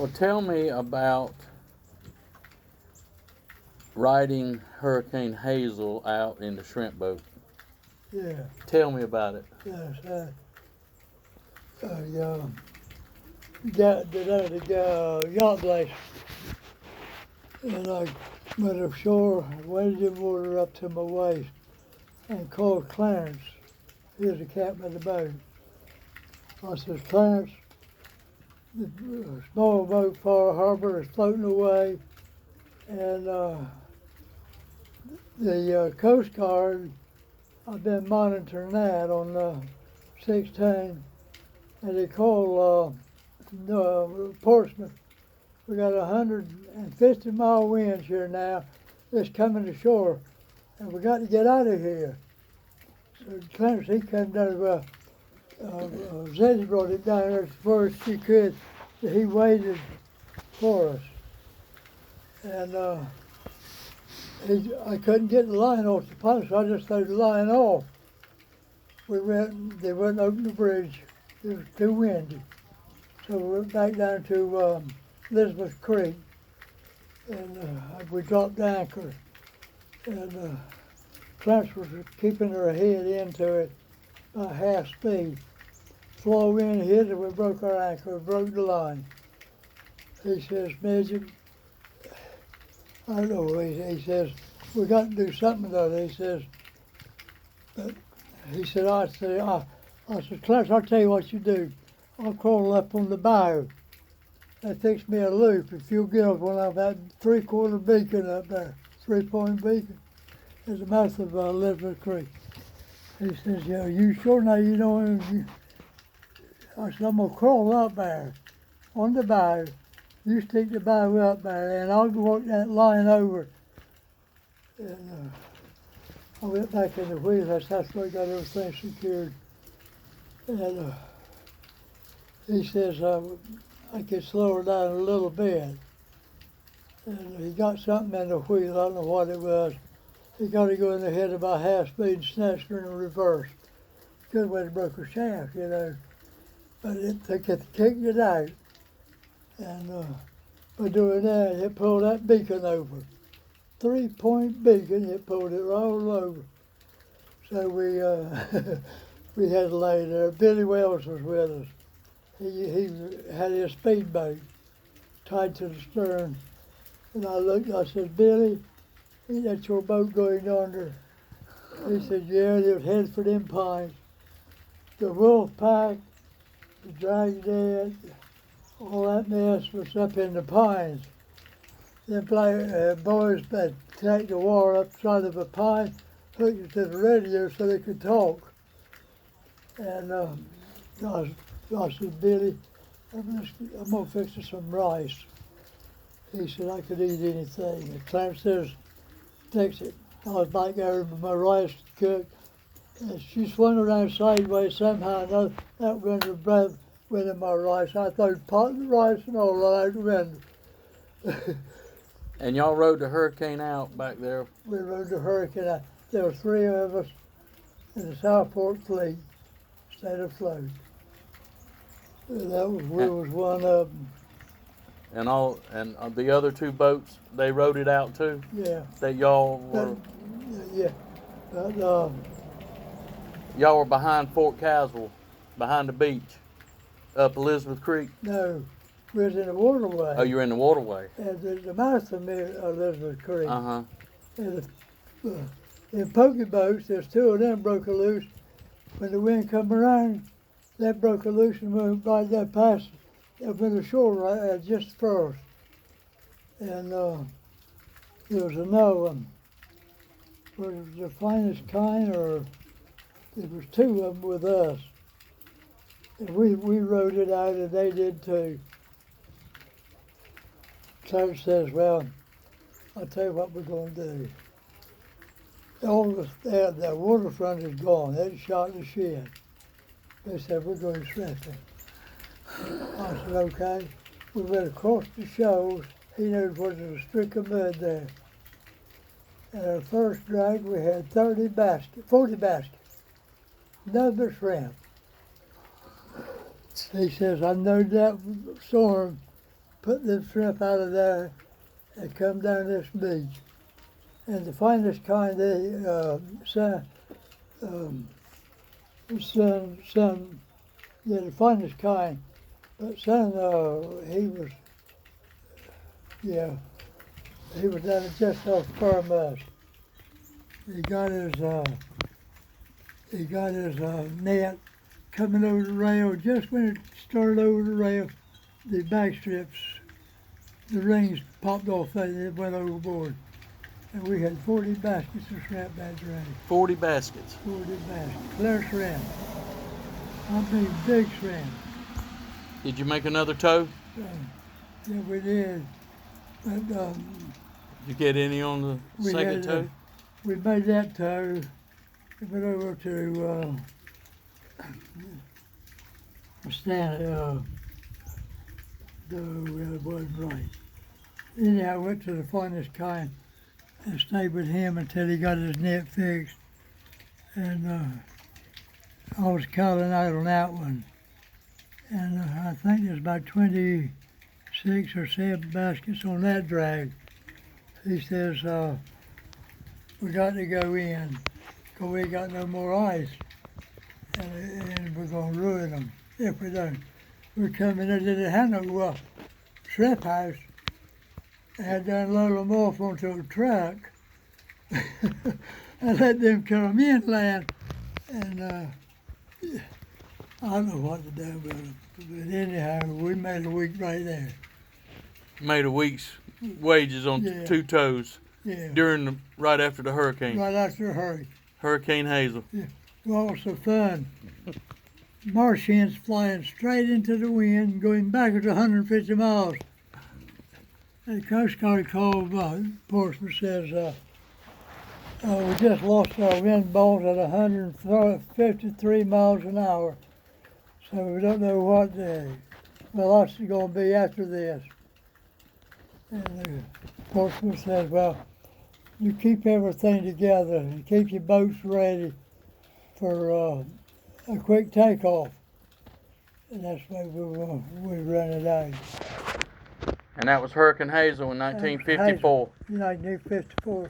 Well, tell me about riding Hurricane Hazel out in the shrimp boat. Yeah. Tell me about it. Yes. Got the yacht place, and I went ashore, waded in water up to my waist, and called Clarence. He was the captain of the boat. I said, Clarence, the small boat for Herbert is floating away, and the Coast Guard, I've been monitoring that on 16, and they called Portsmouth. We got 150-mile winds here now. It's coming ashore, and we got to get out of here. So Clarence, he came down. Zeddy brought it down there as far as she could. He waited for us, and I couldn't get the line off the pump, so I just threw the line off. They wouldn't open the bridge. It was too windy. So we went back down to Elizabeth Creek, and we dropped anchor. And Clarence was keeping her head into it by half speed. Flow wind hit and we broke our anchor, we broke the line. He says, Midget, I don't know, he says, we got to do something about it. He said, I said, Clarence, I'll tell you what you do. I'll crawl up on the bow. That fix me a loop if you'll get up one of that 3-quarter beacon up there, 3-point beacon, at the mouth of Elizabeth Creek. He says, yeah, you sure now you know? I said, I'm gonna crawl up there on the bow. You stick the bow up there and I'll walk that line over. And I went back in the wheel. That's where I got everything secured. And he says, I could slow her down a little bit. And he got something in the wheel, I don't know what it was. He got to go in the head about half speed and snatched her in the reverse. Good way to break her shaft, you know. But they kicked it out. And by doing that, it pulled that beacon over. 3-point beacon, it pulled it all over. So we had to lay there. Billy Wells was with us. He had his speedboat tied to the stern. And I looked, I said, Billy, ain't that your boat going yonder? He said, yeah, it was headed for them pines. The wolf pack, the dragnet, all that mess was up in the pines. Them boys that tacked the wire up the side of a pine, hooked it to the radio so they could talk. And I said, Billy, I'm gonna fix us some rice. He said, I could eat anything. And Clarence says, fix it. I was back there with my rice cooked. And she swung around sideways somehow, and that went her breath went in my rice. I threw pot and rice and all out the window. And y'all rode the hurricane out back there? We rode the hurricane out. There were 3 of us in the Southport fleet, stayed afloat. We was one of them. And the other 2 boats, they rode it out too? Yeah. That y'all were? Yeah. But, y'all were behind Fort Caswell, behind the beach, up Elizabeth Creek? No, we was in the waterway. Oh, you were in the waterway. At the mouth of Elizabeth Creek. Uh-huh. And in poking boats, there's 2 of them broke loose. When the wind come around, that broke loose and went right there past, up in the shore right just first. And there was another one. Was it the finest kind, or there was 2 of them with us. And we rode it out, and they did too. Clarence says, well, I'll tell you what we're going to do. All the waterfront is gone. They shot the shed. They said, we're going shrimping. I said, okay. We went across the shoals. He knew there was a streak of mud there. And our first drag, we had 40 baskets. Another shrimp. He says, I know that storm put the shrimp out of there and come down this beach. And the finest kind, the finest kind. But son, he was down just off Varnum. He got his net coming over the rail. Just when it started over the rail, the back strips, the rings popped off and it went overboard. And we had 40 baskets of shrimp that day. 40 baskets. 40 baskets. Clear shrimp. I mean big shrimp. Did you make another tow? Yeah, we did. But Did you get any on the second tow? We made that tow. We went over to Stanley. No, it wasn't right. Anyhow, I went to the finest kind and stayed with him until he got his net fixed. And I was calling out on that one. And I think there's about 26 or 7 baskets on that drag. He says, we got to go in because we ain't got no more ice. And we're going to ruin them if we don't. We're coming in, didn't have no shrimp house. I had to unload them off onto a truck and let them come inland. And I don't know what to do with them. But anyhow, we made a week right there. Made a week's wages on 2 tows. Yeah. Right after the hurricane. Right after the hurricane. Hurricane Hazel. Yeah. Well, it was so fun. Marsh hens flying straight into the wind, going backwards 150 miles. And the Coast Guard called Portsmouth, says, we just lost our wind balls at 153 miles an hour. So we don't know what the velocity is going to be after this. And Portsmouth says, well, you keep everything together and keep your boats ready for a quick takeoff. And that's why we run it out. And that was Hurricane Hazel in 1954. 1954.